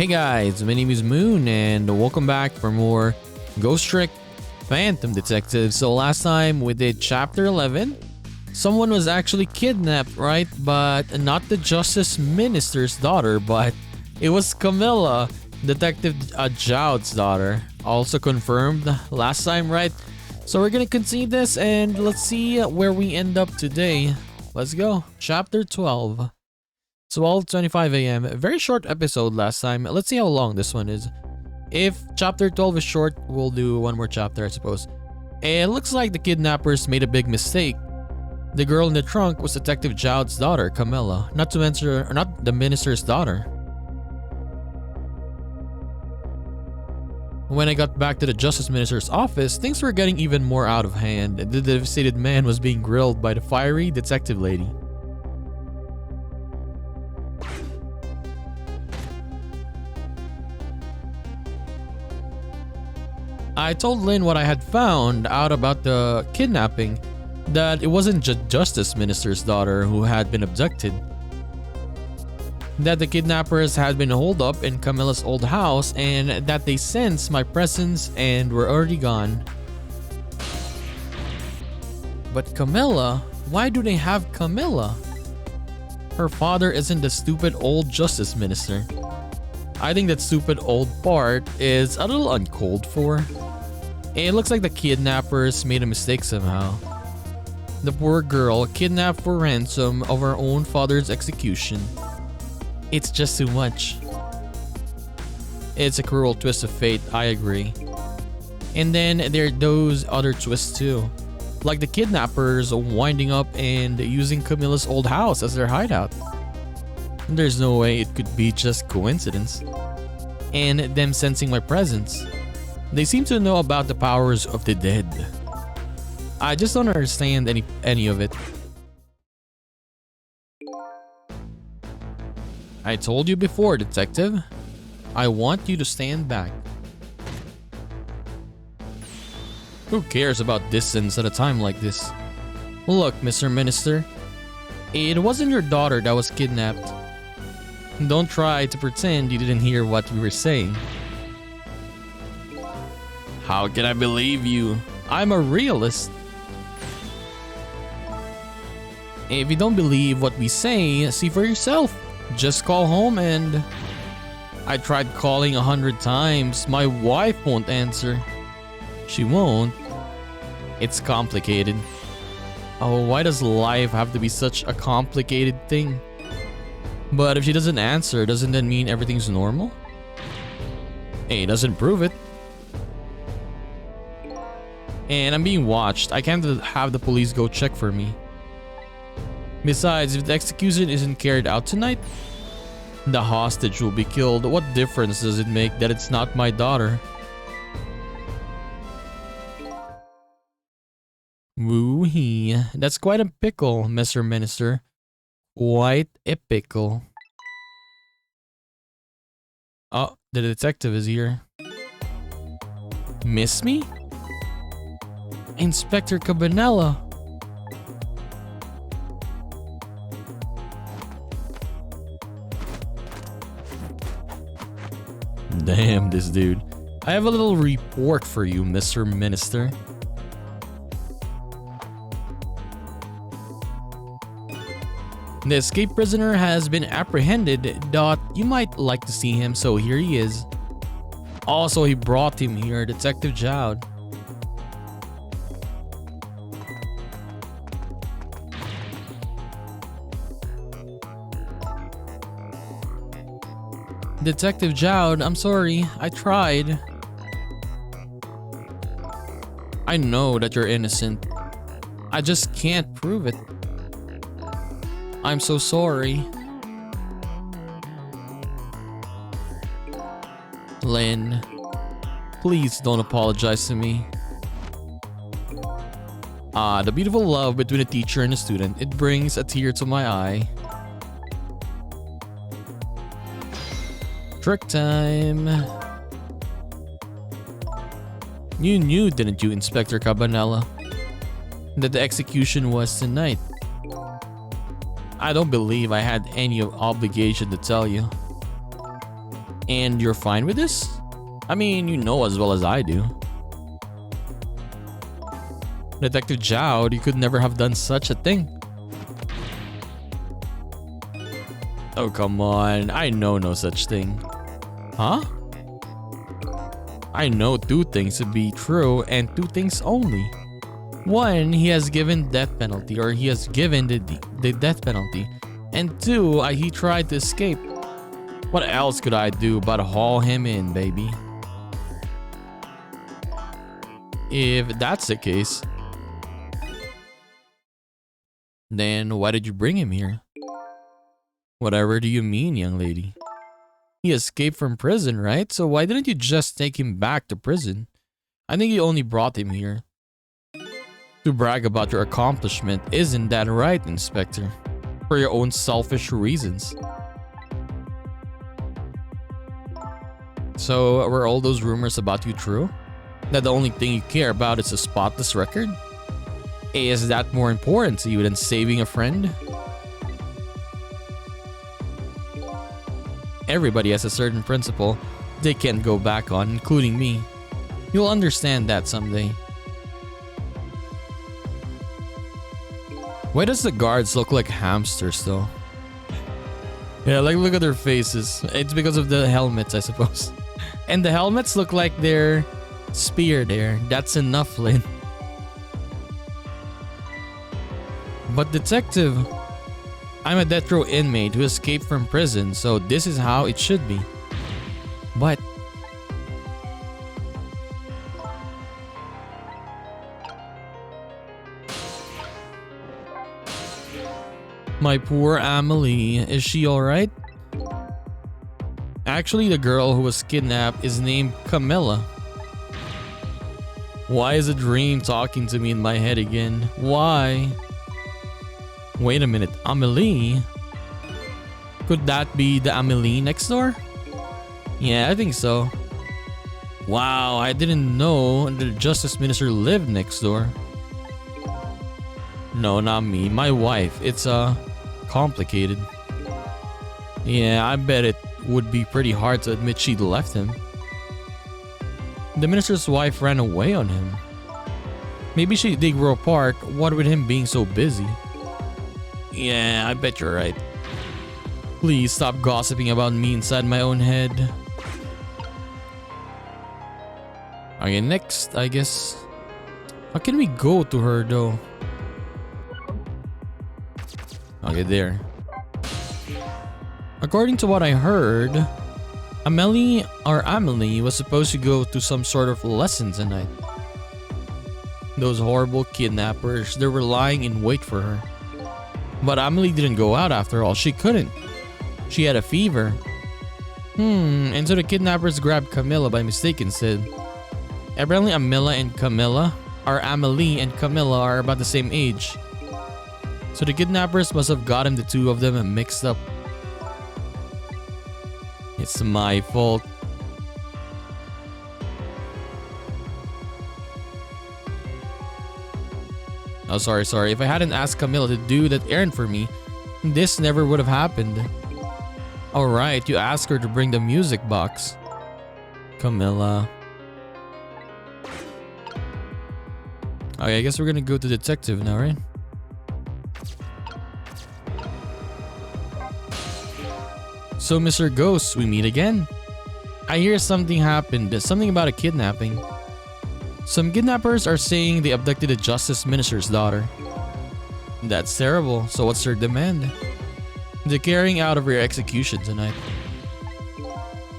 Hey guys, my name is Moon and welcome back for more Ghost Trick Phantom Detective. So last time we did chapter 11. Someone was actually kidnapped, right? But not the Justice Minister's daughter, but it was Camilla, Detective Jowd's daughter. Also confirmed last time, right? So we're gonna continue this and let's see where we end up today. Let's go. Chapter 12. 12:25 a.m. A very short episode last time. Let's see how long this one is. If chapter 12 is short, we'll do one more chapter, I suppose. And it looks like the kidnappers made a big mistake. The girl in the trunk was Detective Jowd's daughter, Camilla, not the minister's daughter. When I got back to the Justice Minister's office, things were getting even more out of hand. The devastated man was being grilled by the fiery detective lady. I told Lynn what I had found out about the kidnapping, that it wasn't the Justice Minister's daughter who had been abducted, that the kidnappers had been holed up in Camilla's old house and that they sensed my presence and were already gone. But Camilla? Why do they have Camilla? Her father isn't the stupid old Justice Minister. I think that stupid old part is a little uncalled for. It looks like the kidnappers made a mistake somehow. The poor girl kidnapped for ransom of her own father's execution. It's just too much. It's a cruel twist of fate, I agree. And then there are those other twists too. Like the kidnappers winding up and using Camilla's old house as their hideout. There's no way it could be just coincidence. And them sensing my presence. They seem to know about the powers of the dead. I just don't understand any of it. I told you before, detective. I want you to stand back. Who cares about distance at a time like this? Look, Mr. Minister. It wasn't your daughter that was kidnapped. Don't try to pretend you didn't hear what we were saying. How can I believe you? I'm a realist. If you don't believe what we say, see for yourself. Just call home and... I tried calling 100 times. My wife won't answer. She won't. It's complicated. Oh, why does life have to be such a complicated thing? But if she doesn't answer, doesn't that mean everything's normal? Hey, it doesn't prove it. And I'm being watched. I can't have the police go check for me. Besides, if the execution isn't carried out tonight, the hostage will be killed. What difference does it make that it's not my daughter? Woo-hee. That's quite a pickle, Mr. Minister. Quite a pickle. Oh, the detective is here. Miss me? Inspector Cabanela. Damn this dude. I have a little report for you, Mr. Minister. The escaped prisoner has been apprehended. Dot, you might like to see him, so here he is. Also, he brought him here, Detective Jowd. Detective Jowd, I'm sorry. I tried. I know that you're innocent. I just can't prove it. I'm so sorry. Lynn, please don't apologize to me. Ah, the beautiful love between a teacher and a student. It brings a tear to my eye. Trick time. You knew, didn't you, Inspector Cabanela, that the execution was tonight? I don't believe I had any obligation to tell you. And you're fine with this? I mean, you know as well as I do. Detective Jowd, you could never have done such a thing. Oh, come on. I know no such thing. Huh? I know two things to be true and two things only. One, he has given death penalty, or he has given the death penalty. And two, he tried to escape. What else could I do but haul him in, baby? If that's the case, then why did you bring him here? Whatever do you mean, young lady? He escaped from prison, right? So why didn't you just take him back to prison? I think you only brought him here to brag about your accomplishment. Isn't that right, Inspector? For your own selfish reasons. So were all those rumors about you true? That the only thing you care about is a spotless record? Is that more important to you than saving a friend? Everybody has a certain principle they can't go back on, including me. You'll understand that someday. Why does the guards look like hamsters though? Yeah, like look at their faces. It's because of the helmets, I suppose. And the helmets look like they're speared there. That's enough, Lynn. But detective, I'm a death row inmate who escaped from prison, so this is how it should be. But my poor Amelie, is she alright? Actually, the girl who was kidnapped is named Camilla. Why is a dream talking to me in my head again? Why? Wait a minute, Amelie? Could that be the Amelie next door? Yeah, I think so. Wow, I didn't know the Justice Minister lived next door. No, not me, my wife. It's complicated. Yeah, I bet it would be pretty hard to admit she'd left him. The minister's wife ran away on him. Maybe they grew apart, what with him being so busy. Yeah, I bet you're right. Please stop gossiping about me inside my own head. Okay, next, I guess. How can we go to her though? Okay, there. According to what I heard, Amelie was supposed to go to some sort of lesson tonight. Those horrible kidnappers, they were lying in wait for her. But Amelie didn't go out after all. She couldn't. She had a fever. And so the kidnappers grabbed Camilla by mistake instead. Apparently Amelie and Camilla are about the same age. So the kidnappers must have gotten the two of them mixed up. It's my fault. Oh, sorry. If I hadn't asked Camilla to do that errand for me, this never would have happened. Alright, you asked her to bring the music box. Camilla. Okay, I guess we're gonna go to detective now, right? So, Mr. Ghost, we meet again. I hear something happened, something about a kidnapping. Some kidnappers are saying they abducted the Justice Minister's daughter. That's terrible, so what's their demand? The carrying out of your execution tonight.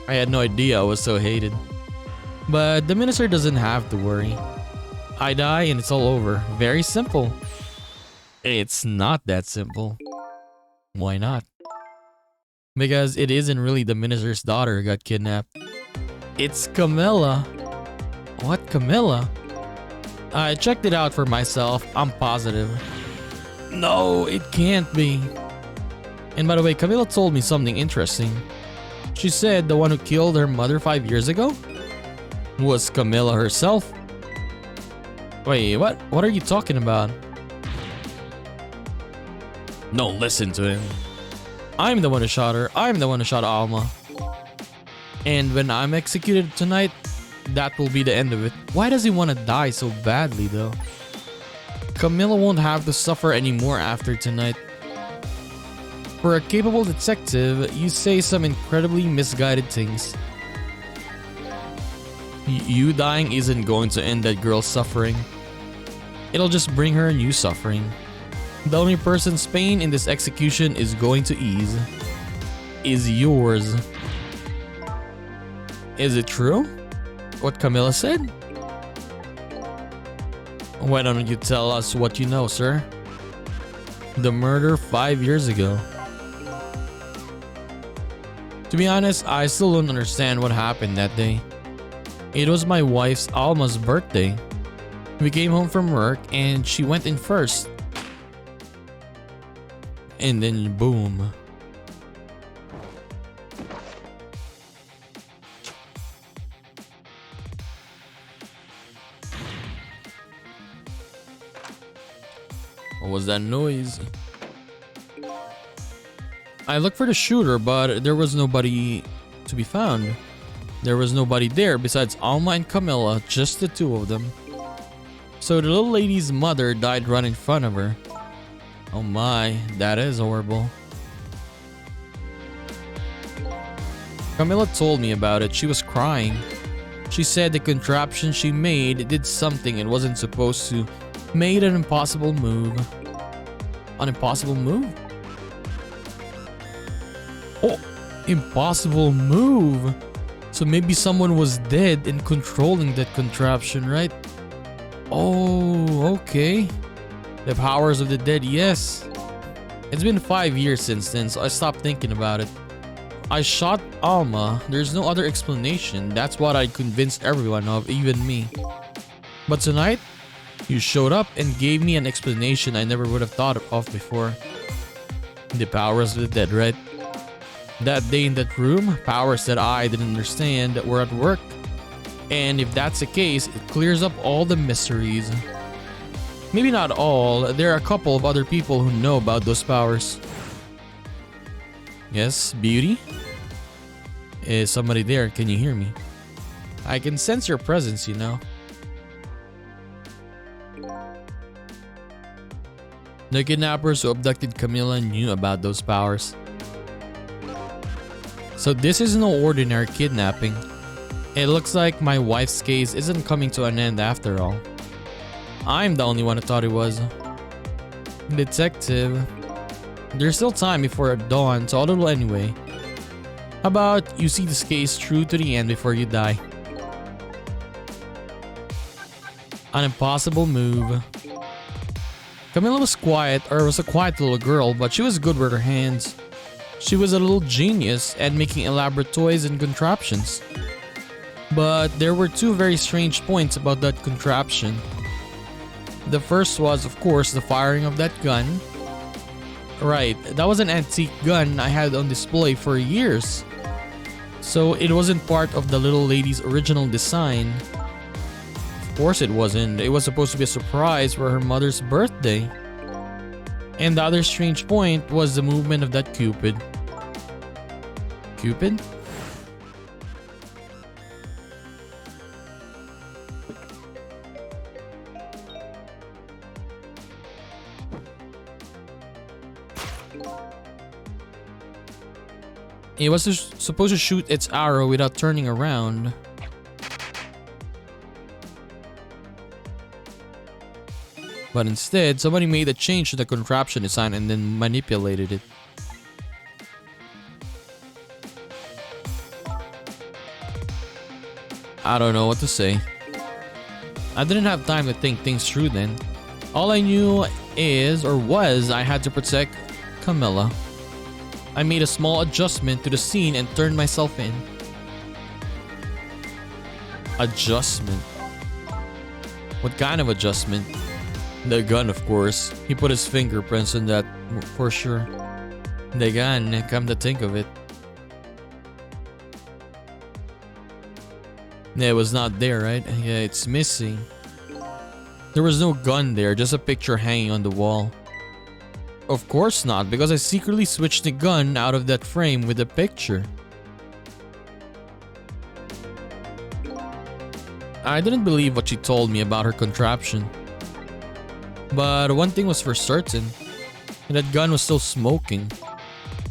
I had no idea I was so hated. But the minister doesn't have to worry. I die and it's all over. Very simple. It's not that simple. Why not? Because it isn't really the minister's daughter who got kidnapped. It's Camilla. What, Camilla? I checked it out for myself. I'm positive. No, it can't be. And by the way, Camilla told me something interesting. She said the one who killed her mother 5 years ago was Camilla herself. Wait, what? What are you talking about? No, listen to him. I'm the one who shot her. I'm the one who shot Alma. And when I'm executed tonight, that will be the end of it. Why does he want to die so badly though? Camilla won't have to suffer anymore after tonight. For a capable detective, you say some incredibly misguided things. You dying isn't going to end that girl's suffering. It'll just bring her new suffering. The only person's pain in this execution is going to ease is yours. Is it true? What Camilla said? Why don't you tell us what you know, sir? The murder 5 years ago. To be honest, I still don't understand what happened that day. It was my wife's Alma's birthday. We came home from work and she went in first. And then boom. What was that noise? I looked for the shooter, but there was nobody to be found. There was nobody there besides Alma and Camilla, just the two of them. So the little lady's mother died right in front of her. Oh my, that is horrible. Camilla told me about it. She was crying. She said the contraption she made did something it wasn't supposed to. Made an impossible move. An impossible move? Oh, impossible move. So maybe someone was dead and controlling that contraption, right? Oh, okay. The powers of the dead, yes. It's been 5 years since then, so I stopped thinking about it. I shot Alma. There's no other explanation. That's what I convinced everyone of, even me. But tonight, you showed up and gave me an explanation I never would have thought of before. The powers of the dead, right? That day in that room, powers that I didn't understand were at work. And if that's the case, it clears up all the mysteries. Maybe not all, there are a couple of other people who know about those powers. Yes, Beauty? Is somebody there? Can you hear me? I can sense your presence, you know. The kidnappers who abducted Camilla knew about those powers. So this is no ordinary kidnapping. It looks like my wife's case isn't coming to an end after all. I'm the only one who thought it was. Detective, there's still time before dawn, so I'll do it anyway. How about you see this case through to the end before you die? An impossible move. Camilla was quiet, or was a quiet little girl, but she was good with her hands. She was a little genius at making elaborate toys and contraptions. But there were two very strange points about that contraption. The first was, of course, the firing of that gun. Right, that was an antique gun I had on display for years. So it wasn't part of the little lady's original design. Of course it wasn't. It was supposed to be a surprise for her mother's birthday. And the other strange point was the movement of that Cupid. Cupid? It was supposed to shoot its arrow without turning around. But instead, somebody made a change to the contraption design and then manipulated it. I don't know what to say. I didn't have time to think things through then. All I knew is, or was, I had to protect Camilla. I made a small adjustment to the scene and turned myself in. Adjustment? What kind of adjustment? The gun, of course. He put his fingerprints on that for sure. The gun, come to think of it. Yeah, it was not there, right? Yeah, it's missing. There was no gun there, just a picture hanging on the wall. Of course not, because I secretly switched the gun out of that frame with the picture. I didn't believe what she told me about her contraption. But one thing was for certain. That gun was still smoking.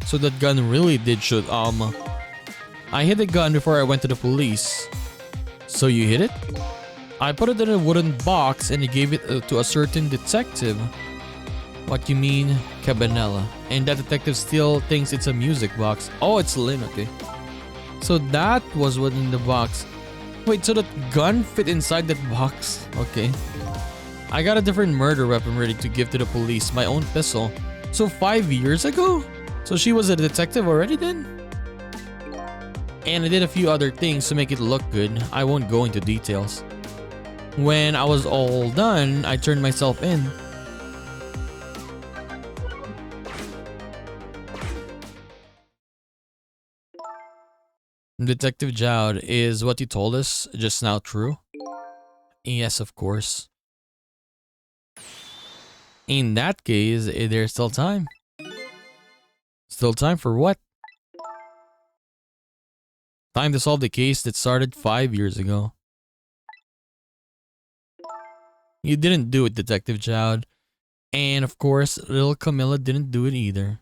So that gun really did shoot Alma. I hid the gun before I went to the police. So you hid it? I put it in a wooden box and you gave it to a certain detective. What you mean, Cabanela? And that detective still thinks it's a music box. Oh, it's Lynn, okay. So that was what in the box. Wait, so that gun fit inside that box? Okay. I got a different murder weapon ready to give to the police, my own pistol. So 5 years ago? So she was a detective already then? And I did a few other things to make it look good. I won't go into details. When I was all done, I turned myself in. Detective Jowd, is what you told us just now true? Yes, of course. In that case, there's still time. Still time for what? Time to solve the case that started 5 years ago. You didn't do it, Detective Jowd. And of course, little Camilla didn't do it either.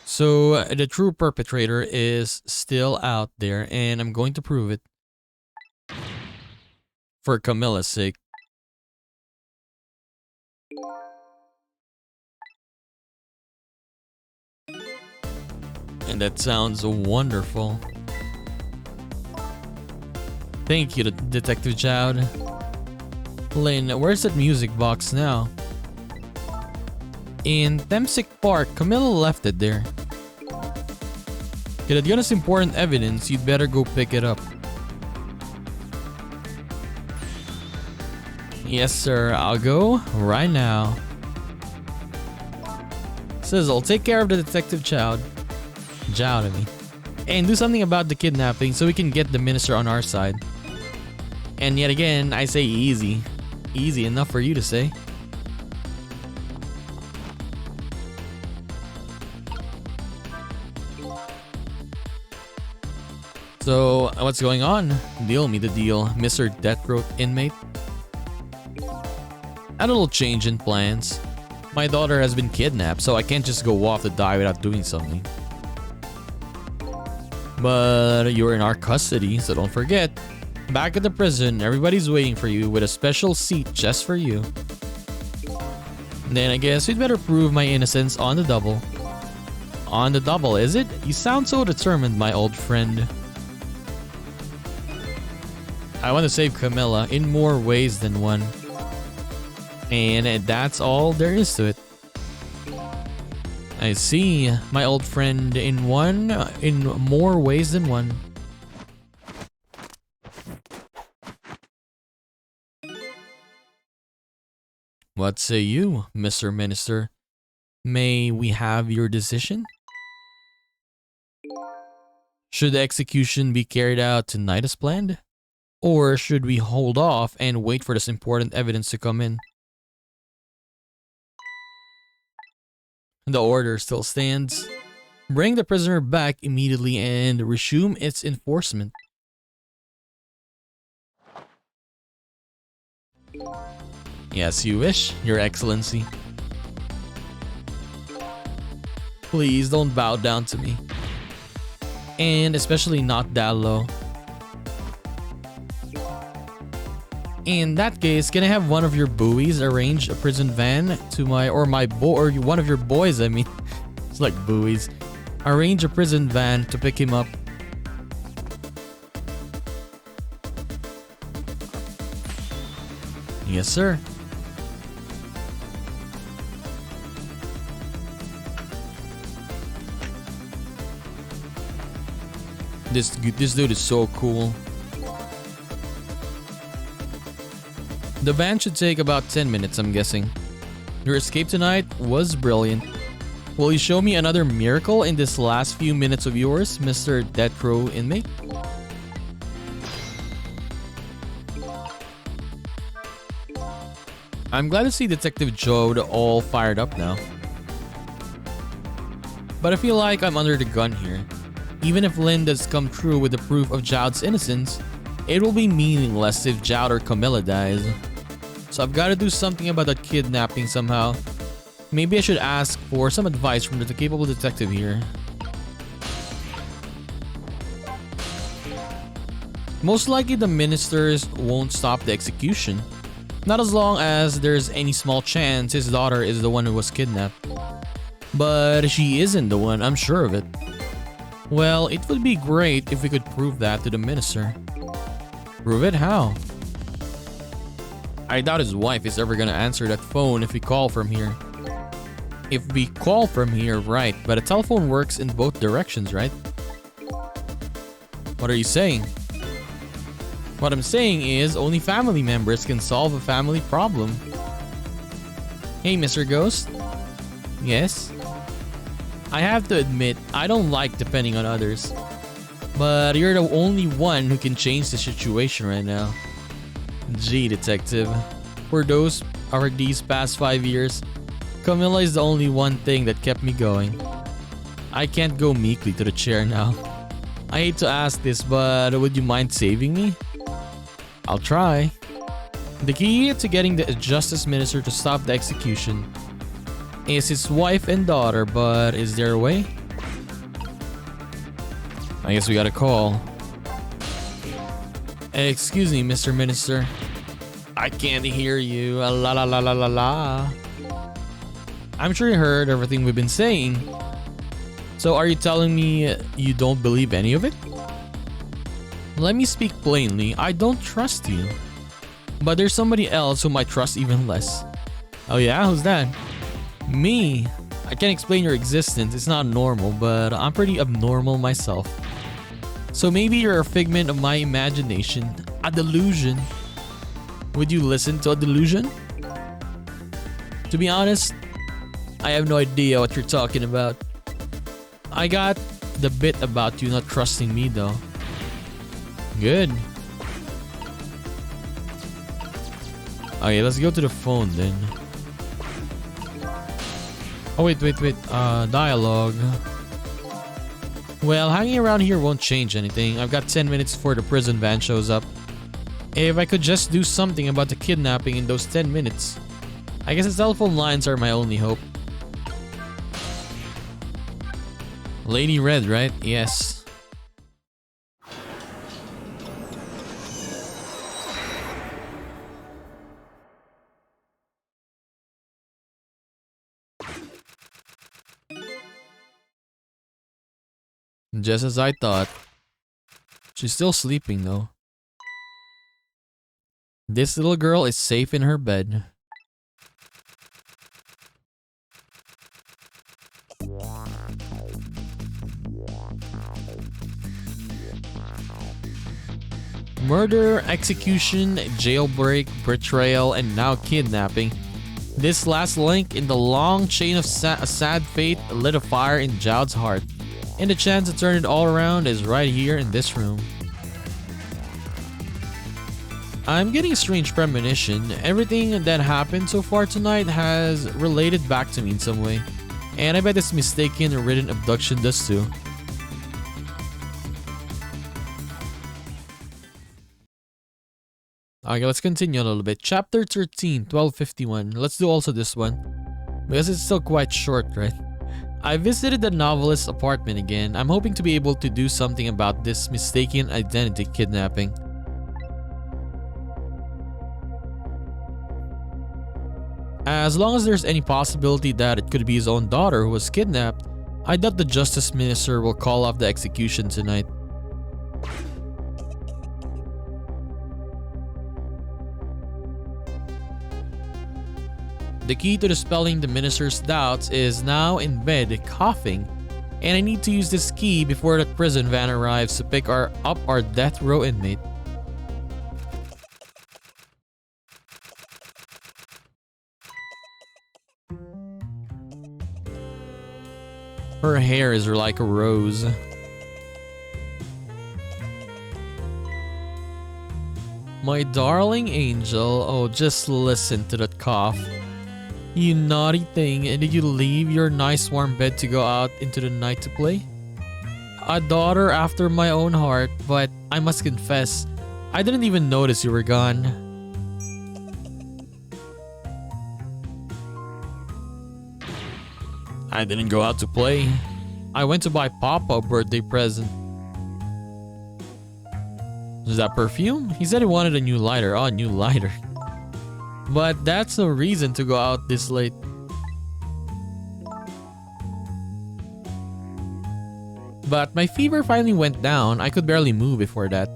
So the true perpetrator is still out there and I'm going to prove it. For Camilla's sake. And that sounds wonderful. Thank you, Detective Jowd. Lynn, where's that music box now? In Temsic Park, Camilla left it there. If it got us important evidence, you'd better go pick it up. Yes, sir. I'll go right now. Sizzle, take care of the Detective Jowd. Jowd, I mean. And do something about the kidnapping so we can get the minister on our side. And yet again, I say easy. Easy enough for you to say. So, what's going on? Deal me the deal, Mr. Death Throat inmate. A little change in plans. My daughter has been kidnapped, so I can't just go off to die without doing something. But you're in our custody, so don't forget. Back at the prison, everybody's waiting for you with a special seat just for you. Then I guess we'd better prove my innocence on the double. On the double, is it? You sound so determined, my old friend. I want to save Camilla in more ways than one. And that's all there is to it. I see, my old friend, in more ways than one. What say you, Mr. Minister? May we have your decision? Should the execution be carried out tonight as planned? Or should we hold off and wait for this important evidence to come in? The order still stands. Bring the prisoner back immediately and resume its enforcement. Yes, you wish, Your Excellency. Please don't bow down to me. And especially not that low. In that case, can I have one of your buoys arrange a prison van to one of your boys, I mean. It's like buoys. Arrange a prison van to pick him up. Yes, sir. This dude is so cool. The van should take about 10 minutes, I'm guessing. Your escape tonight was brilliant. Will you show me another miracle in this last few minutes of yours, Mr. Death Row inmate? I'm glad to see Detective Jowd all fired up now. But I feel like I'm under the gun here. Even if Lynn does come true with the proof of Jowd's innocence, It will be meaningless if Jowd or Camilla dies. So I've got to do something about that kidnapping somehow. Maybe I should ask for some advice from the capable detective here. Most likely the ministers won't stop the execution. Not as long as there's any small chance his daughter is the one who was kidnapped. But she isn't the one, I'm sure of it. Well, it would be great if we could prove that to the minister. Prove it? How? I doubt his wife is ever gonna answer that phone if we call from here. If we call from here, right, but a telephone works in both directions, right? What are you saying? What I'm saying is only family members can solve a family problem. Hey, Mr. Ghost? Yes? I have to admit, I don't like depending on others. But you're the only one who can change the situation right now. Gee, detective. For these past 5 years, Camilla is the only one thing that kept me going. I can't go meekly to the chair now. I hate to ask this, but would you mind saving me? I'll try. The key to getting the justice minister to stop the execution is his wife and daughter, but is there a way? I guess we gotta call. Excuse me, Mr. Minister. I can't hear you. La la la la la la. I'm sure you heard everything we've been saying. So are you telling me you don't believe any of it? Let me speak plainly, I don't trust you. But there's somebody else whom I trust even less. Oh yeah? Who's that? Me. I can't explain your existence, it's not normal, but I'm pretty abnormal myself. So maybe you're a figment of my imagination, a delusion. Would you listen to a delusion? To be honest, I have no idea what you're talking about. I got the bit about you not trusting me though. Good. Okay, let's go to the phone then. Oh wait. Dialogue. Well, hanging around here won't change anything. I've got 10 minutes before the prison van shows up. If I could just do something about the kidnapping in those 10 minutes. I guess the telephone lines are my only hope. Lady Red, right? Yes. Just as I thought. She's still sleeping though. This little girl is safe in her bed. Murder, execution, jailbreak, betrayal, and now kidnapping. This last link in the long chain of a sad fate lit a fire in Jowd's heart. And the chance to turn it all around is right here in this room. I'm getting a strange premonition. Everything that happened so far tonight has related back to me in some way. And I bet this mistaken or written abduction does too. Okay, let's continue a little bit. Chapter 13, 1251. Let's do also this one. Because it's still quite short, right? I visited the novelist's apartment again. I'm hoping to be able to do something about this mistaken identity kidnapping. As long as there's any possibility that it could be his own daughter who was kidnapped, I doubt the justice minister will call off the execution tonight. The key to dispelling the minister's doubts is now in bed, coughing, and I need to use this key before the prison van arrives to pick up our death row inmate. Her hair is like a rose. My darling angel, oh just listen to that cough. You naughty thing, and did you leave your nice warm bed to go out into the night to play? A daughter after my own heart, but I must confess, I didn't even notice you were gone. I didn't go out to play. I went to buy Papa a birthday present. Is that perfume? He said he wanted a new lighter. Oh, a new lighter. But that's no reason to go out this late. But my fever finally went down. I could barely move before that.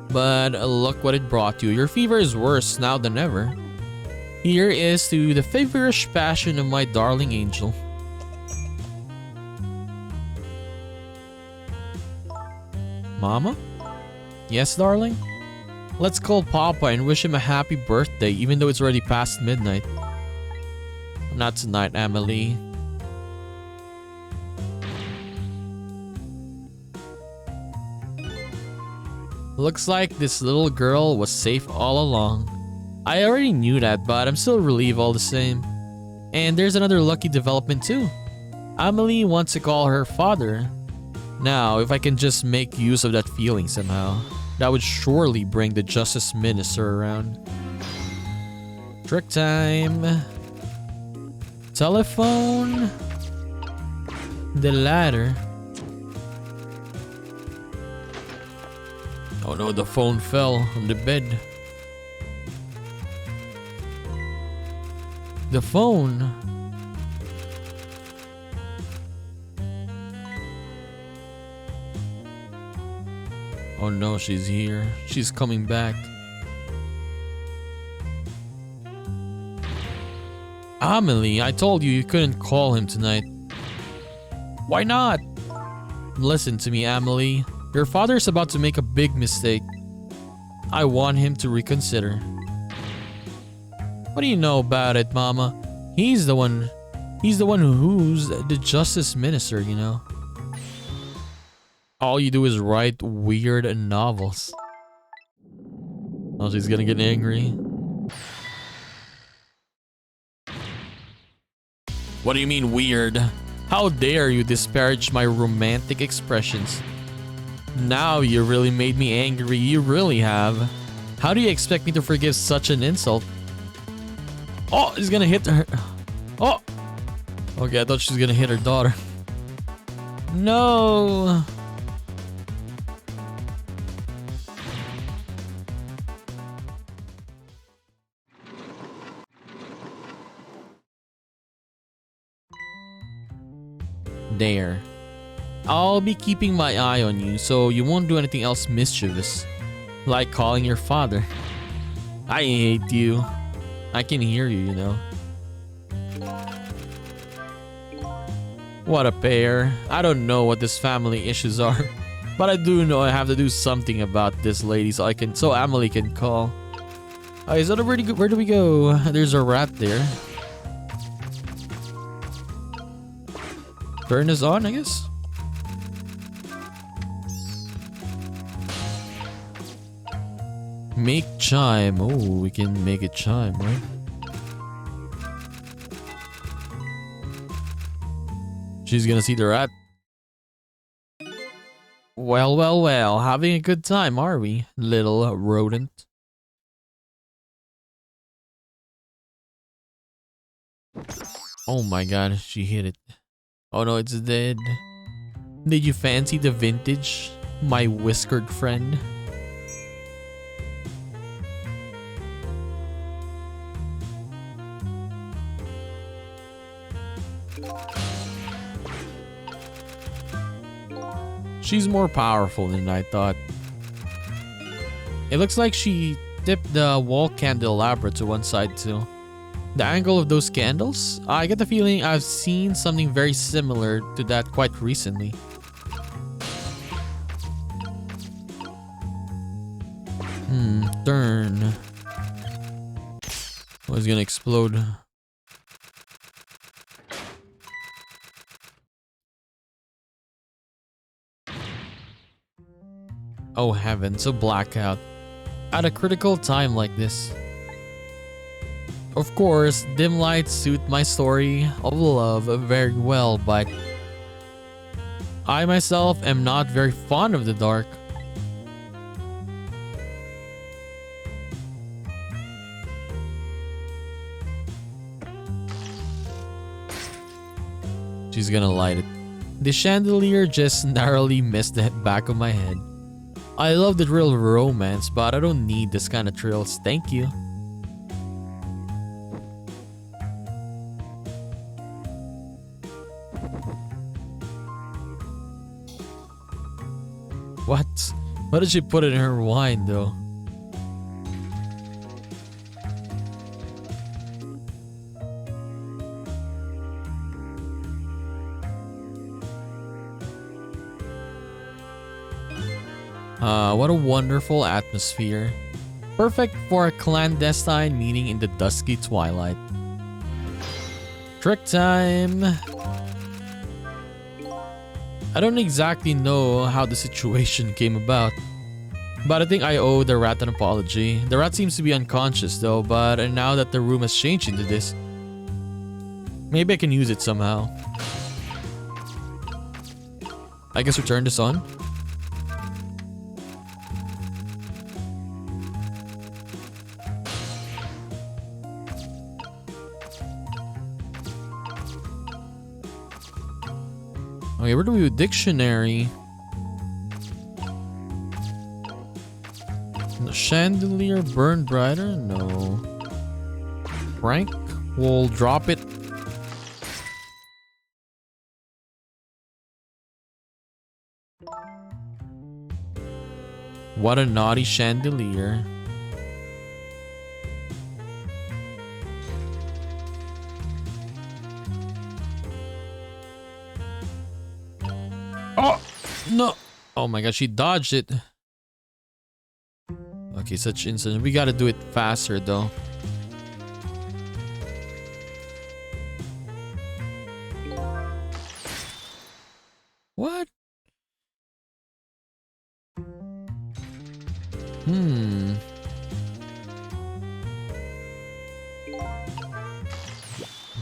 But look what it brought you. Your fever is worse now than ever. Here is to the feverish passion of my darling angel. Mama? Yes, darling? Let's call Papa and wish him a happy birthday even though it's already past midnight. Not tonight, Emily. Looks like this little girl was safe all along. I already knew that, but I'm still relieved all the same. And there's another lucky development too. Emily wants to call her father. Now, if I can just make use of that feeling somehow, that would surely bring the Justice Minister around. Trick time. Telephone. The ladder. Oh no, the phone fell on the bed. The phone. Oh no, she's here. She's coming back. Amelie, I told you couldn't call him tonight. Why not? Listen to me, Amelie. Your father's about to make a big mistake. I want him to reconsider. What do you know about it, Mama? He's the one who's the Justice Minister, you know. All you do is write weird novels. Oh, she's gonna get angry. What do you mean weird? How dare you disparage my romantic expressions? Now you really made me angry, you really have. How do you expect me to forgive such an insult? Oh, he's gonna hit her. Oh! Okay, I thought she was gonna hit her daughter. No! There. I'll be keeping my eye on you so you won't do anything else mischievous. Like calling your father. I hate you. I can hear you, you know. What a pair. I don't know what this family issues are. But I do know I have to do something about this lady so Emily can call. Oh, is that already good? Where do we go? There's a rat there. Turn is on, I guess. Make chime. Oh, we can make it chime, right? She's gonna see the rat. Well, well, well. Having a good time, are we, little rodent? Oh my god, she hit it. Oh no, it's dead. Did you fancy the vintage, my whiskered friend? She's more powerful than I thought. It looks like she tipped the wall candelabra to one side too. The angle of those candles? I get the feeling I've seen something very similar to that quite recently. Turn. Oh, it's gonna explode. Oh heavens, a blackout. At a critical time like this. Of course, dim lights suit my story of love very well, but I myself am not very fond of the dark. She's gonna light it. The chandelier just narrowly missed the back of my head. I love the thrill of romance, but I don't need this kind of thrills. Thank you. What? What did she put in her wine though? What a wonderful atmosphere. Perfect for a clandestine meeting in the dusky twilight. Trick time! I don't exactly know how the situation came about, but I think I owe the rat an apology. The rat seems to be unconscious though, but now that the room has changed into this, maybe I can use it somehow. I guess we turn this on. Okay, where do we do dictionary? The chandelier burn brighter? No. Frank? We'll drop it. What a naughty chandelier. Oh! No! Oh my god, she dodged it. Okay, such incident. We gotta do it faster though. What?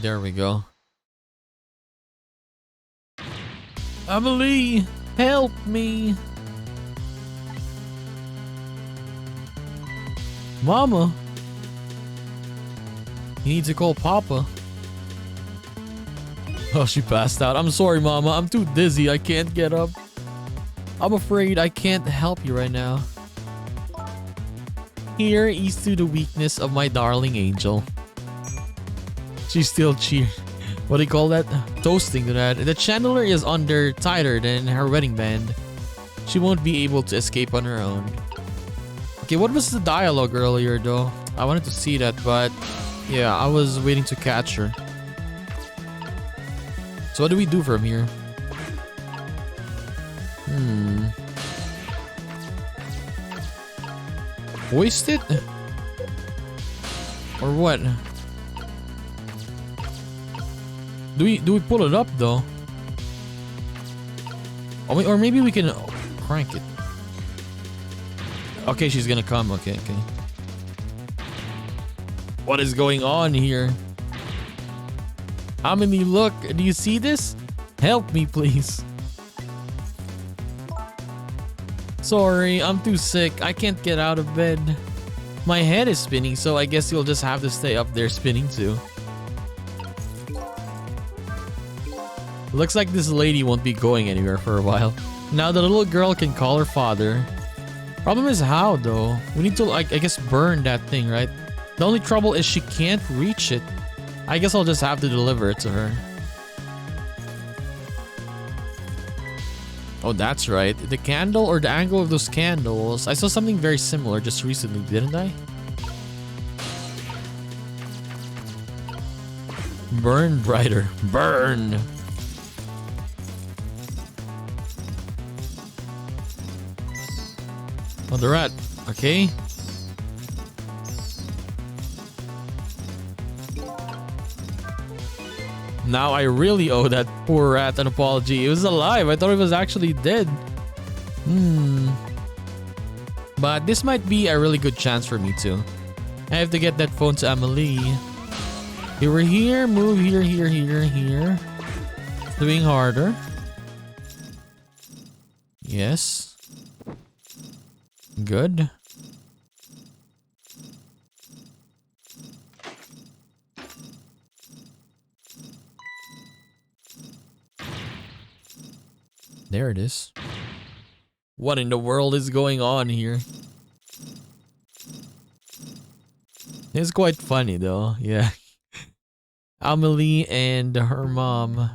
There we go. Emily, help me. Mama. You need to call Papa. Oh, she passed out. I'm sorry, Mama. I'm too dizzy. I can't get up. I'm afraid I can't help you right now. Here, ease to the weakness of my darling angel. She's still what do you call that? Toasting to that. The chandelier is under tighter than her wedding band. She won't be able to escape on her own. Okay, what was the dialogue earlier though? I wanted to see that, but yeah, I was waiting to catch her. So what do we do from here? Hoist it? Or what? Do we pull it up though? Or maybe we can crank it. Okay, she's gonna come. Okay. What is going on here? Amelie, look. Do you see this? Help me, please. Sorry, I'm too sick. I can't get out of bed. My head is spinning, so I guess you'll just have to stay up there spinning too. Looks like this lady won't be going anywhere for a while. Now the little girl can call her father. Problem is how though? We need to, like, I guess burn that thing, right? The only trouble is she can't reach it. I guess I'll just have to deliver it to her. Oh, that's right. The candle or the angle of those candles. I saw something very similar just recently, didn't I? Burn brighter. Burn! Oh, the rat. Okay. Now I really owe that poor rat an apology. It was alive. I thought it was actually dead. But this might be a really good chance for me too. I have to get that phone to Amelie. Okay, we're here. Move here. It's doing harder. Yes. Good. There it is. What in the world is going on here? It's quite funny though, yeah. Amelie and her mom.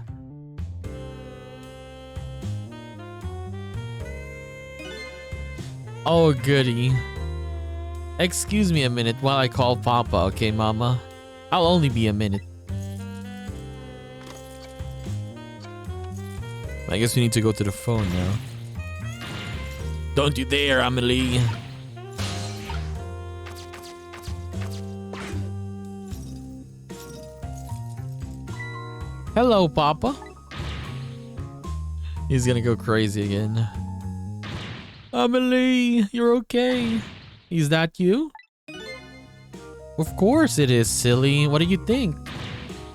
Oh goody. Excuse me a minute while I call Papa, okay mama? I'll only be a minute. I guess we need to go to the phone now. Don't you dare, Amelie. Hello, Papa. He's gonna go crazy again. Amelie, you're okay. Is that you? Of course it is, silly. What do you think?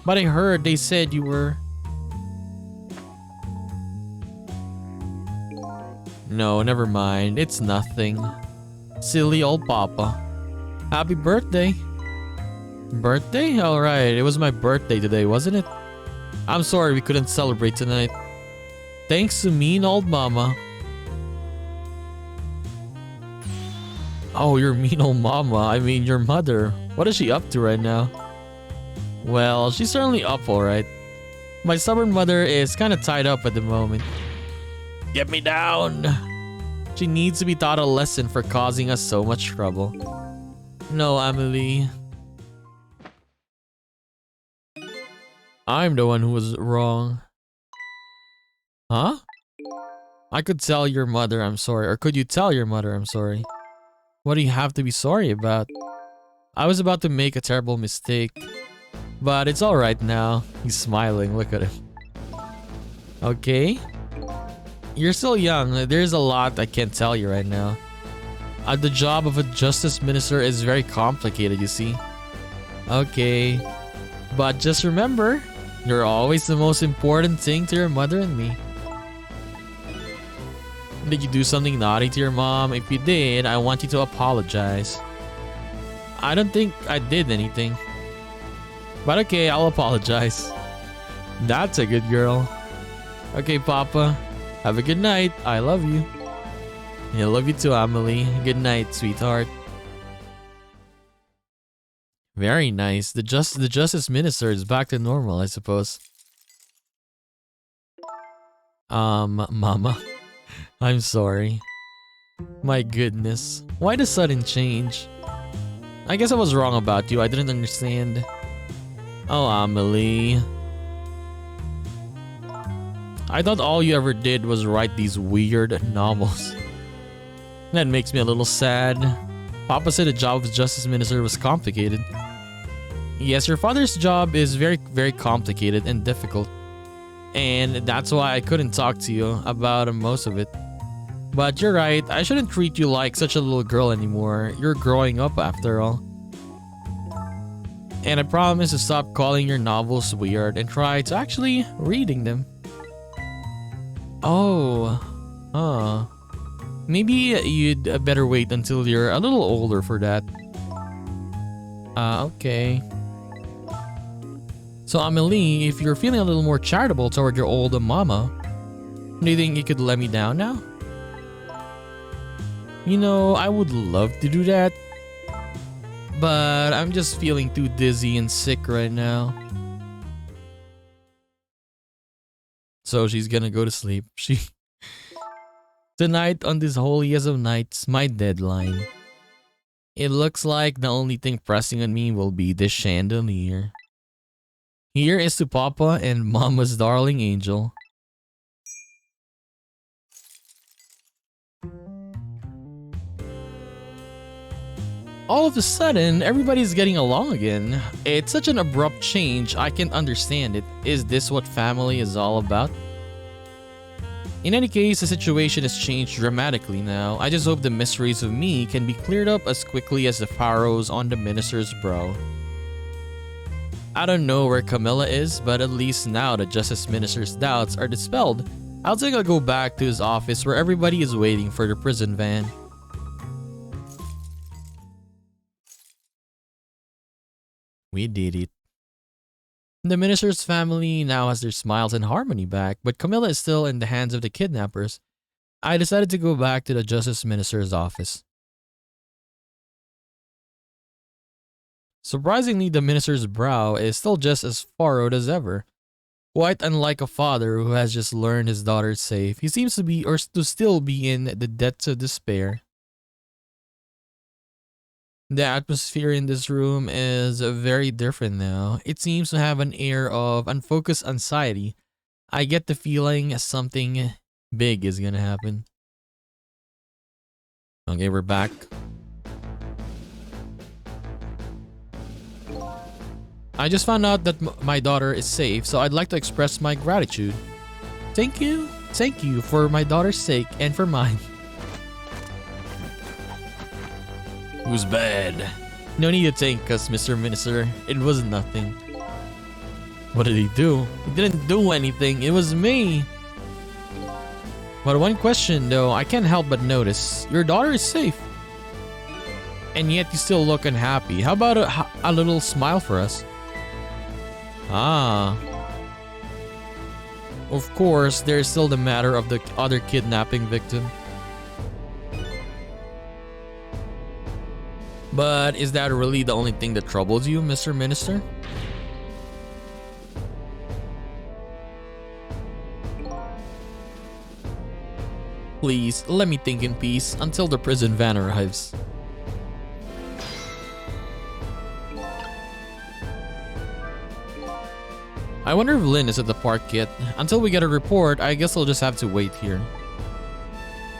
But I heard they said you were... No, never mind. It's nothing. Silly old Papa. Happy birthday. Birthday? Alright, it was my birthday today, wasn't it? I'm sorry we couldn't celebrate tonight. Thanks to mean old mama. Oh, your mean old mama. I mean, your mother. What is she up to right now? Well, she's certainly up alright. My stubborn mother is kind of tied up at the moment. Get me down! She needs to be taught a lesson for causing us so much trouble. No, Amelie. I'm the one who was wrong. Huh? I could tell your mother I'm sorry. Or could you tell your mother I'm sorry? What do you have to be sorry about? I was about to make a terrible mistake. But it's alright now. He's smiling. Look at him. Okay. You're still young. There's a lot I can't tell you right now. The job of a justice minister is very complicated, you see. Okay. But just remember, you're always the most important thing to your mother and me. Did you do something naughty to your mom? If you did, I want you to apologize. I don't think I did anything. But okay, I'll apologize. That's a good girl. Okay, Papa. Have a good night. I love you. I love you too, Amelie. Good night, sweetheart. Very nice. The justice minister is back to normal, I suppose. Mama. I'm sorry. My goodness. Why the sudden change? I guess I was wrong about you. I didn't understand. Oh, Amelie. I thought all you ever did was write these weird novels. That makes me a little sad. Papa said the job of justice minister was complicated. Yes, your father's job is very, very complicated and difficult. And that's why I couldn't talk to you about most of it. But you're right, I shouldn't treat you like such a little girl anymore. You're growing up after all. And I promise to stop calling your novels weird and try to actually reading them. Oh, maybe you'd better wait until you're a little older for that. Okay. So Amelie, if you're feeling a little more charitable toward your old mama, do you think you could let me down now? You know, I would love to do that, but I'm just feeling too dizzy and sick right now. So she's gonna go to sleep. Tonight on this holiest of nights, my deadline. It looks like the only thing pressing on me will be this chandelier. Here is to Papa and Mama's darling angel. All of a sudden, everybody's getting along again. It's such an abrupt change, I can't understand it. Is this what family is all about? In any case, the situation has changed dramatically now. I just hope the mysteries of me can be cleared up as quickly as the furrows on the minister's brow. I don't know where Camilla is, but at least now the justice minister's doubts are dispelled I'll think I'll go back to his office where everybody is waiting for the prison van. We did it. The minister's family now has their smiles and harmony back, but Camilla is still in the hands of the kidnappers. I decided to go back to the justice minister's office. Surprisingly, the minister's brow is still just as furrowed as ever. Quite unlike a father who has just learned his daughter is safe, he seems to be or to still be in the depths of despair. The atmosphere in this room is very different now. It seems to have an air of unfocused anxiety. I get the feeling something big is gonna happen. Okay, we're back. I just found out that my daughter is safe, so I'd like to express my gratitude. Thank you for my daughter's sake and for mine. Who's bad? No need to thank us, Mr. Minister. It was nothing. What did he do? He didn't do anything. It was me. But one question though, I can't help but notice. Your daughter is safe. And yet you still look unhappy. How about a little smile for us? Ah. Of course, there is still the matter of the other kidnapping victim. But is that really the only thing that troubles you, Mr. Minister? Please, let me think in peace until the prison van arrives. I wonder if Lynn is at the park yet. Until we get a report, I guess I'll just have to wait here.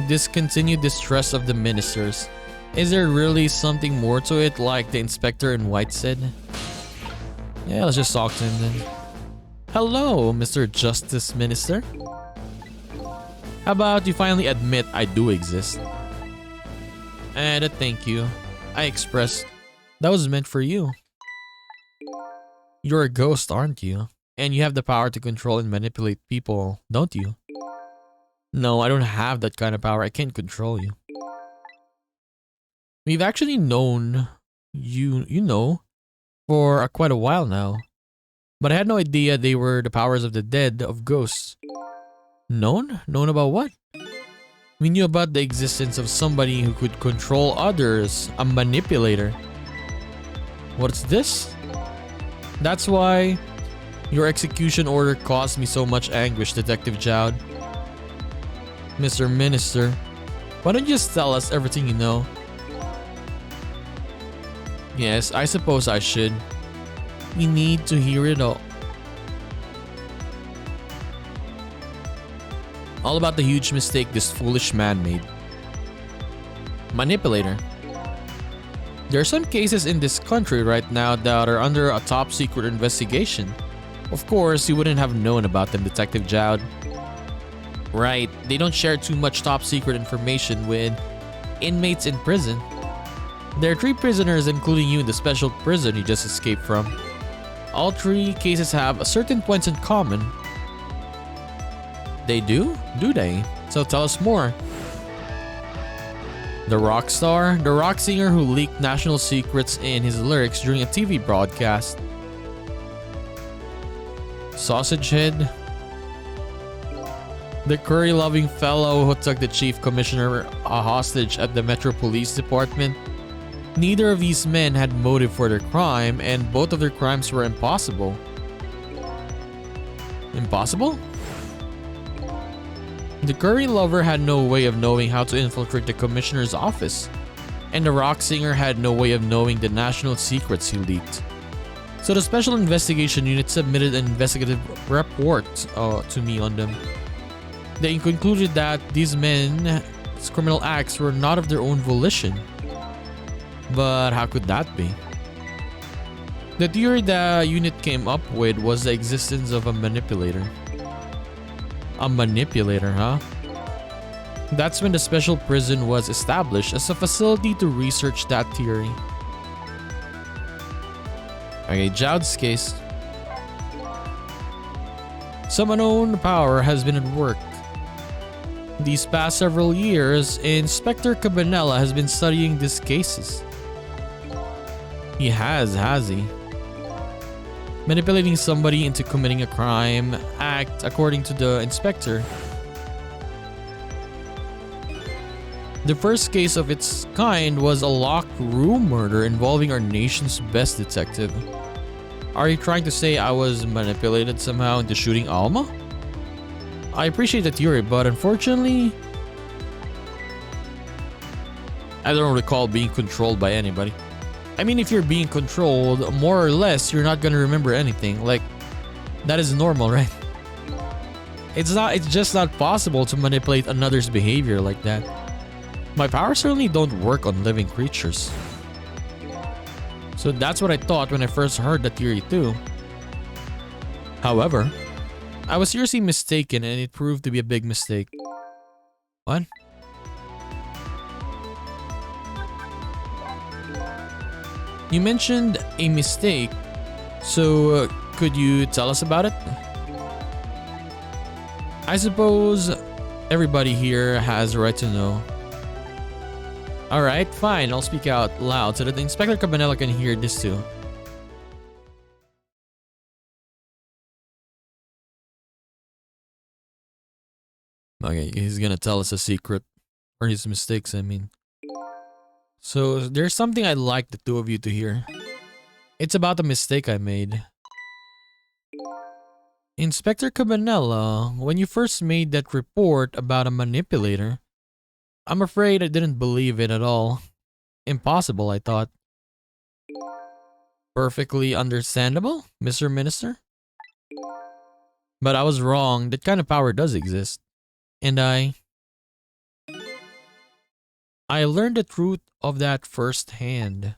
Discontinued distress of the ministers. Is there really something more to it, like the inspector in white said? Yeah, let's just talk to him then. Hello, Mr. Justice Minister. How about you finally admit I do exist? And a thank you I expressed. That was meant for you. You're a ghost, aren't you? And you have the power to control and manipulate people, don't you? No, I don't have that kind of power. I can't control you. We've actually known you for quite a while now. But I had no idea they were the powers of the dead, of ghosts. Known? Known about what? We knew about the existence of somebody who could control others, a manipulator. What's this? That's why your execution order caused me so much anguish, Detective Jowd. Mr. Minister, why don't you just tell us everything you know? Yes, I suppose I should. We need to hear it all. All about the huge mistake this foolish man made. Manipulator. There are some cases in this country right now that are under a top secret investigation. Of course, you wouldn't have known about them, Detective Jowd. Right, they don't share too much top secret information with inmates in prison. There are 3 prisoners, including you, in the special prison you just escaped from. All 3 cases have certain points in common. They do? Do they? So tell us more. The rock star? The rock singer who leaked national secrets in his lyrics during a TV broadcast. Sausage head? The curry-loving fellow who took the chief commissioner a hostage at the Metro Police Department. Neither of these men had motive for their crime, and both of their crimes were impossible. Impossible? The curry lover had no way of knowing how to infiltrate the commissioner's office, and the rock singer had no way of knowing the national secrets he leaked. So the Special Investigation Unit submitted an investigative report to me on them. They concluded that these men's criminal acts were not of their own volition. But how could that be? The theory the unit came up with was the existence of a manipulator. A manipulator, huh? That's when the special prison was established as a facility to research that theory. Okay, Jowd's case. Some unknown power has been at work. These past several years, Inspector Cabanela has been studying these cases. He has he? Manipulating somebody into committing a crime act, according to the inspector. The first case of its kind was a locked room murder involving our nation's best detective. Are you trying to say I was manipulated somehow into shooting Alma? I appreciate the theory, but unfortunately, I don't recall being controlled by anybody. I mean, if you're being controlled, more or less, you're not gonna remember anything. Like, that is normal, right? It's just not possible to manipulate another's behavior like that. My powers certainly don't work on living creatures. So that's what I thought when I first heard that theory too. However, I was seriously mistaken and it proved to be a big mistake. What? You mentioned a mistake, so could you tell us about it? I suppose everybody here has a right to know. Alright, fine, I'll speak out loud so that Inspector Cabanela can hear this too. Okay, he's gonna tell us a secret. Or his mistakes, I mean. So, there's something I'd like the two of you to hear. It's about a mistake I made. Inspector Cabanela, when you first made that report about a manipulator, I'm afraid I didn't believe it at all. Impossible, I thought. Perfectly understandable, Mr. Minister. But I was wrong. That kind of power does exist. And I learned the truth of that firsthand.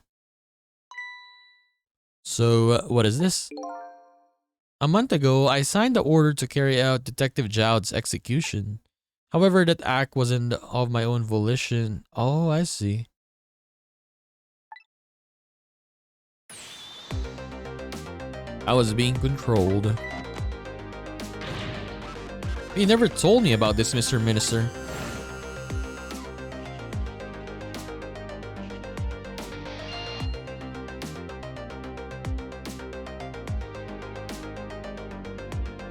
So, what is this? A month ago, I signed the order to carry out Detective Jowd's execution. However, that act wasn't of my own volition. Oh, I see. I was being controlled. You never told me about this, Mr. Minister.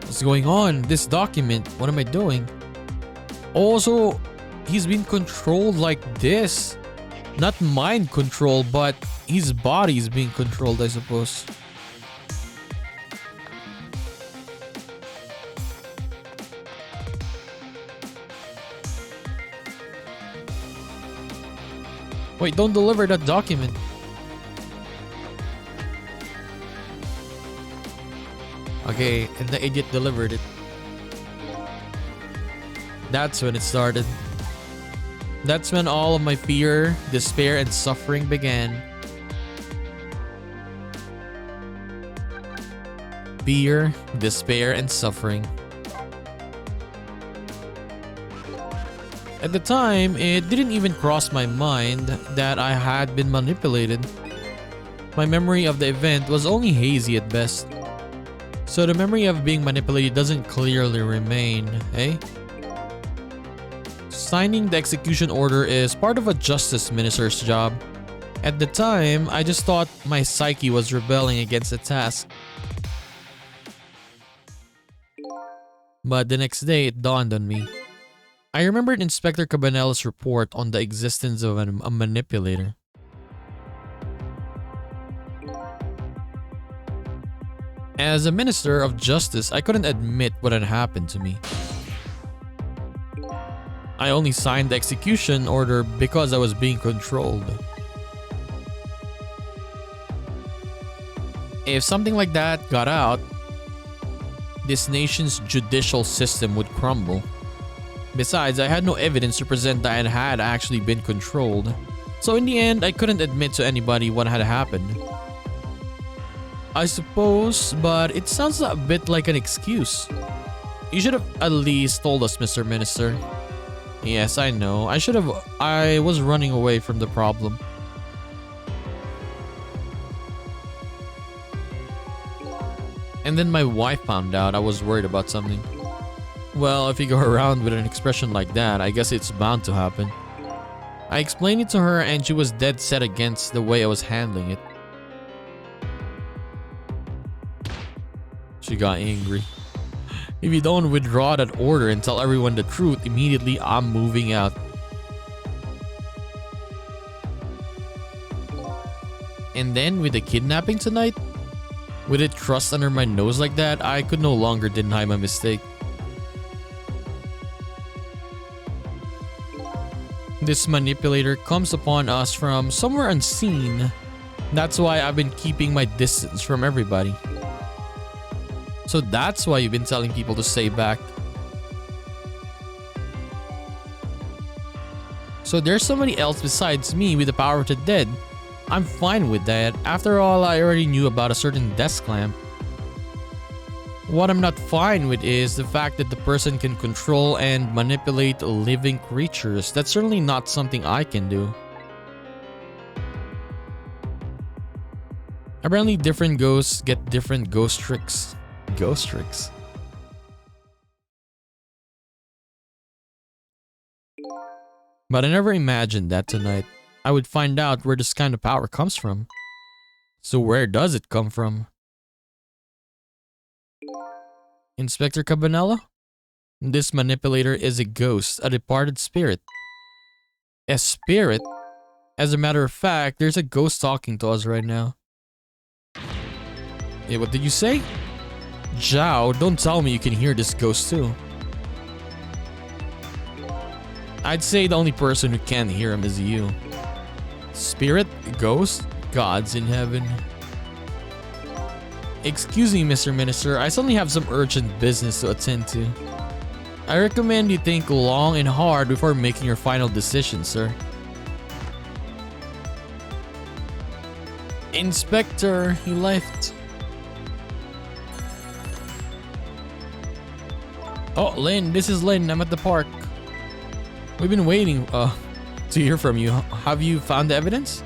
What's going on? This document, what am I doing? Also, he's been controlled like this. Not mind control, but his body is being controlled, I suppose. Wait, don't deliver that document. Okay, and the idiot delivered it. That's when it started. That's when all of my fear, despair, and suffering began. Fear, despair, and suffering. At the time, it didn't even cross my mind that I had been manipulated. My memory of the event was only hazy at best. So the memory of being manipulated doesn't clearly remain, eh? Signing the execution order is part of a justice minister's job. At the time, I just thought my psyche was rebelling against the task. But the next day, it dawned on me. I remembered Inspector Cabanela's report on the existence of a manipulator. As a minister of justice, I couldn't admit what had happened to me. I only signed the execution order because I was being controlled. If something like that got out, this nation's judicial system would crumble. Besides, I had no evidence to present that I had actually been controlled. So in the end, I couldn't admit to anybody what had happened. I suppose, but it sounds a bit like an excuse. You should have at least told us, Mr. Minister. Yes, I know. I was running away from the problem. And then my wife found out I was worried about something. Well, if you go around with an expression like that, I guess it's bound to happen. I explained it to her and she was dead set against the way I was handling it. She got angry. If you don't withdraw that order and tell everyone the truth, immediately I'm moving out. And then with the kidnapping tonight, with it thrust under my nose like that, I could no longer deny my mistake. This manipulator comes upon us from somewhere unseen. That's why I've been keeping my distance from everybody. So that's why you've been telling people to stay back. So there's somebody else besides me with the power of the dead. I'm fine with that. After all, I already knew about a certain desk lamp. What I'm not fine with is the fact that the person can control and manipulate living creatures. That's certainly not something I can do. Apparently different ghosts get different ghost tricks. Ghost tricks? But I never imagined that tonight I would find out where this kind of power comes from. So where does it come from? Inspector Cabanela? This manipulator is a ghost, a departed spirit. A spirit? As a matter of fact, there's a ghost talking to us right now. Yeah, what did you say? Zhao, don't tell me you can hear this ghost too. I'd say the only person who can't hear him is you. Spirit? Ghost? Gods in heaven. Excuse me, Mr. Minister, I suddenly have some urgent business to attend to. I recommend you think long and hard before making your final decision, sir. Inspector, he left. Oh, Lynn, this is Lynn. I'm at the park. We've been waiting to hear from you. Have you found the evidence?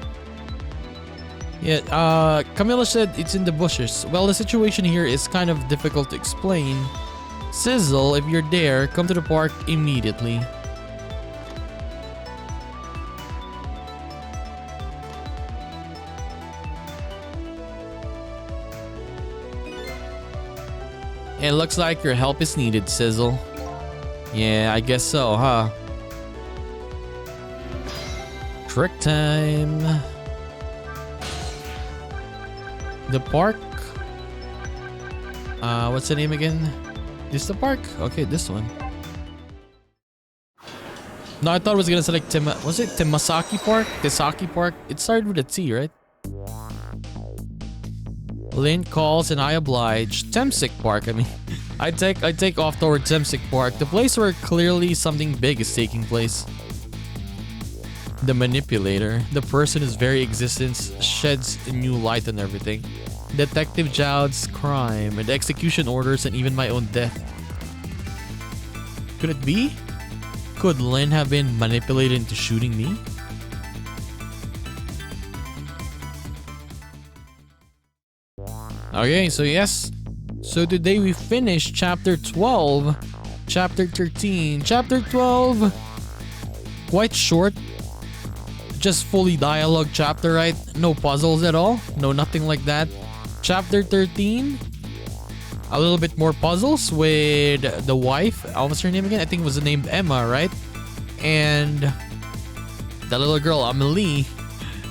Yeah, Camilla said it's in the bushes. Well, the situation here is kind of difficult to explain. Sizzle, if you're there, come to the park immediately. It looks like your help is needed, Sizzle. Yeah, I guess so, huh? Trick time. The park. What's the name again? This the park? Okay, this one. No, I thought it was gonna say like was it Temasaki Park? Tesaki Park? It started with a T, right? Lynn calls and I oblige. Temsik Park, I mean. I take off toward Temsik Park, the place where clearly something big is taking place. The manipulator, the person whose very existence sheds a new light on everything. Detective Zhao's crime and execution orders and even my own death. Could it be? Could Lynn have been manipulated into shooting me? Okay, so yes. So today we finished chapter 12, chapter 13, chapter 12. Quite short. Just fully dialogue chapter, right? No puzzles at all. No, nothing like that. Chapter 13. A little bit more puzzles with the wife. What's her name again? I think it was named Emma, right? And the little girl, Amelie.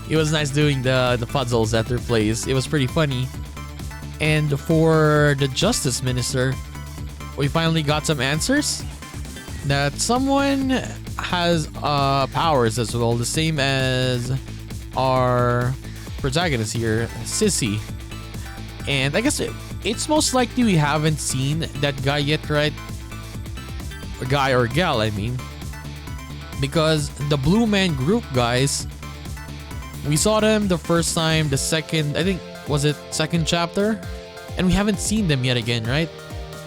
It was nice doing the puzzles at their place. It was pretty funny. And for the Justice Minister, we finally got some answers. That someone has powers as well, the same as our protagonist here, Sissy. And I guess it's most likely we haven't seen that guy yet, right? A guy or gal, I mean. Because the Blue Man Group guys, we saw them the first time, the second, I think, was it second chapter? And we haven't seen them yet again, right?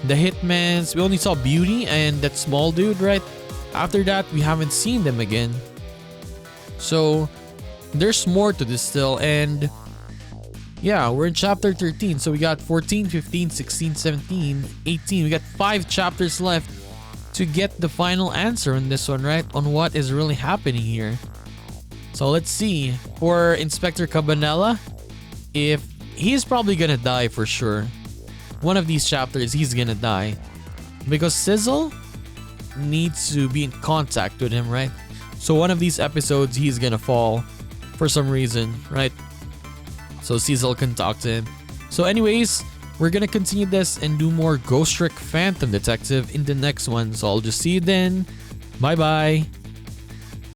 The Hitmans, we only saw Beauty and that small dude, right? After that, we haven't seen them again. So, there's more to this still. And yeah, we're in chapter 13. So we got 14, 15, 16, 17, 18. We got 5 chapters left. to get the final answer on this one, right? On what is really happening here. So let's see. For Inspector Cabanela, if he's probably gonna die for sure. One of these chapters, he's gonna die. Because Sizzle needs to be in contact with him, right? So one of these episodes, he's gonna fall for some reason, right? So Sizzle can talk to him. So anyways, we're gonna continue this and do more Ghost Trick Phantom Detective in the next one. So I'll just see you then. Bye bye.